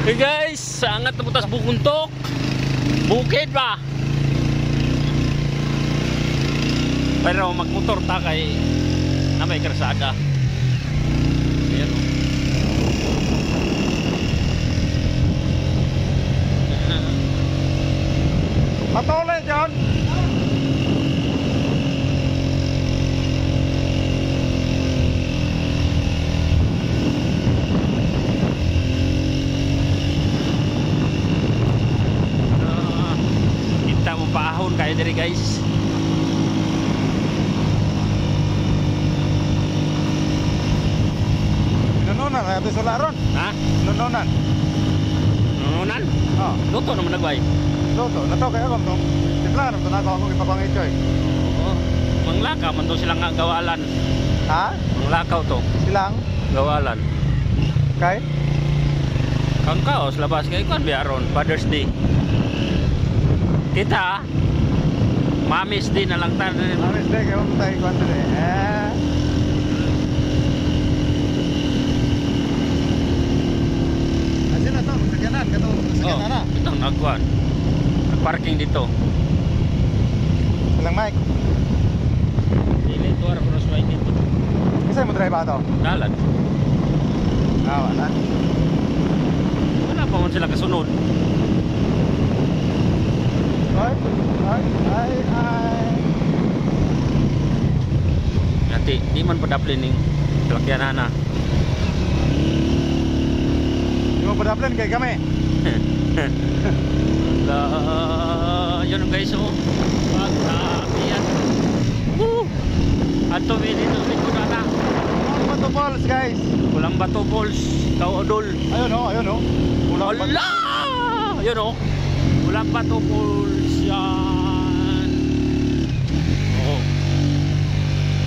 Hey guys, sangat nabutas bukuntok. Bukid ba? Pero magmotor ta kay na may karsada. Ayan o. Matole dyan. Kita mo paahon kayo diri guys. Nununan, kaya ito sularon. Ha? Nununan. Nununan? Oh, Luto naman nagbay. luto. Nato kaya kung itong tiplaran, ito na ako ipapangitsoy. Oo. Manglakaw man to silang nga gawalan. Ha? Manglakaw to. Silang? Gawalan. Kay? Kang kaos labas kay kon biaron Father's Day. Kita Mami's Day na lang tayo. Amis day, kaya mo tayo kwan din eh. Asin na to, sakyanan, sakyanan na. Ito nagkuhan. Nagparking dito. Silang mic. Dili to ara cross white dito. Kasi mo drive ba ito? Dalan. Wala. Wala pa man sila kasunod. Ay. Nanti di man padaplin ning salakyan na. Di mo padaplin kay kami. Yun guys oh. Pagkakiyan. Woo! Ato dito na. Bato Falls guys. Kulang Bato Falls, Kaodol. Ayun o. Wala! Yun o. Kulang Bato Falls yan. Oo.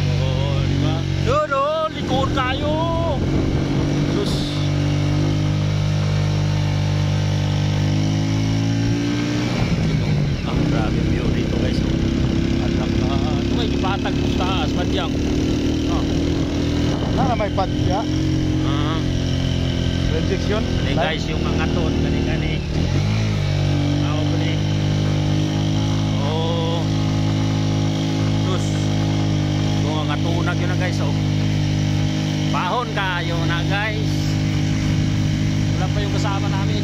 Oo, diba? Yun o, likod tayo. Terus. Grabe view dito guys. Anak na. Ito may ipatag po sa taas. Badyang. Na may pad siya. Rejection. Kani guys yung mga ton. Kani. Ako po ni. Oh. Terus. Yung mga tunag yun na guys. Oh. Pahon kayo na guys. Wala pa yung kasama namin.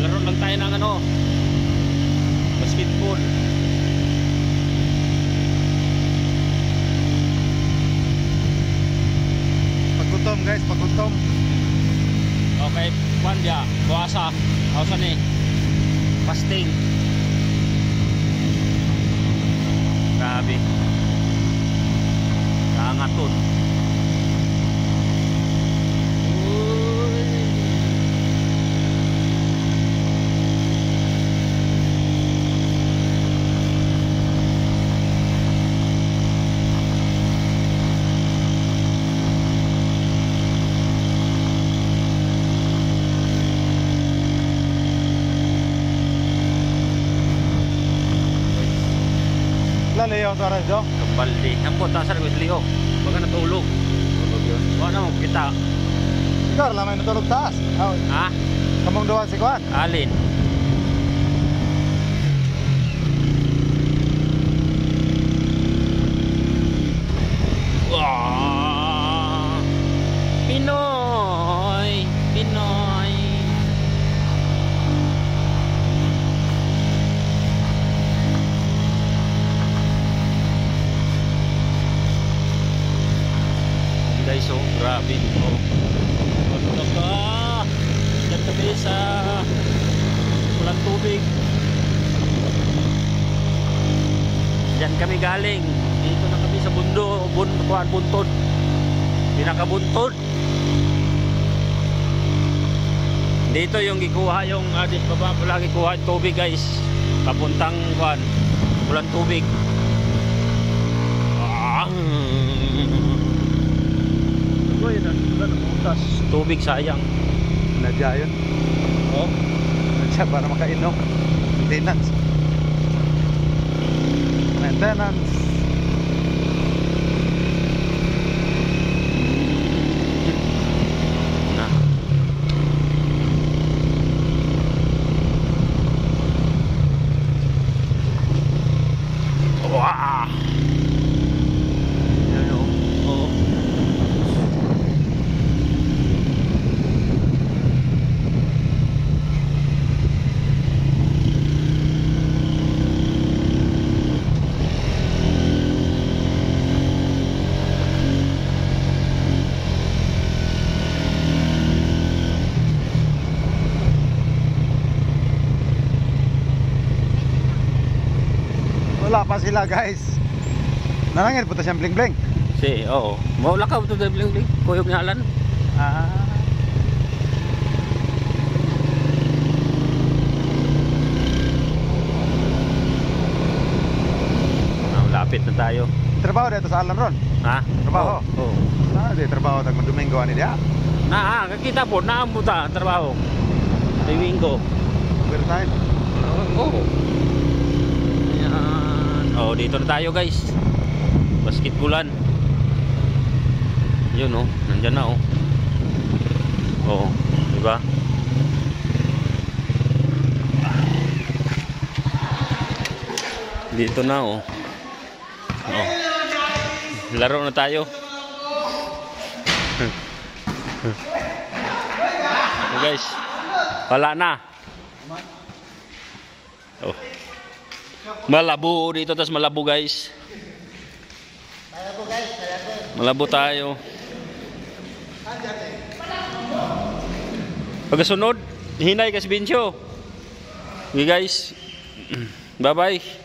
Laro lang tayo ng ano. Basketball. Pagutom guys, pagutom. Okay, kwan dia, puasa. Puasa ni. Fasting. Grabe. Kangaton. Lalayaw sa radyo. Kembali. Nampot tasar ko siliho. Baka natulog. Wala na mo kita. Ikaw, lamay natulog taas. Ha? Kamong duwa si Kwan. Alin? Wah. Pinoy. Guys, oh, grabe. Oh. Basta ka. Diyan kami sa walang tubig. Diyan kami galing. Dito na kami sa buntod. Pinakabuntod. Dito yung gikuha yung baba pala gikuha yung tubig guys. Papuntang kuan. Walang tubig. Tubig sayang. Nadya yun. Oh. Nadya para makainom. Maintenance. sila guys. Nalangin po ta siyang bling bling. Si, oo. Mau lakaw to bling bling. Kuyog ngalan. Ah. Lapit na tayo. Trabaho dito sa Alan Ron. Ha? Trabaho? Oo. Ah, di trabaho tag Domingo ani dia. Na, kakita po, naamuta trabaho. Domingo. Overtime. Oo. Ayan. Oh, dito na tayo guys. Basketbulan. Yun oh, nandyan na oh. Oo, diba? Dito na oh. Oh. Laro na tayo. So guys, wala na. Oh. Malabo dito, tas malabo guys. Malabo tayo. Pagkasunod, hinay kas Bincho. Okay guys. Bye bye.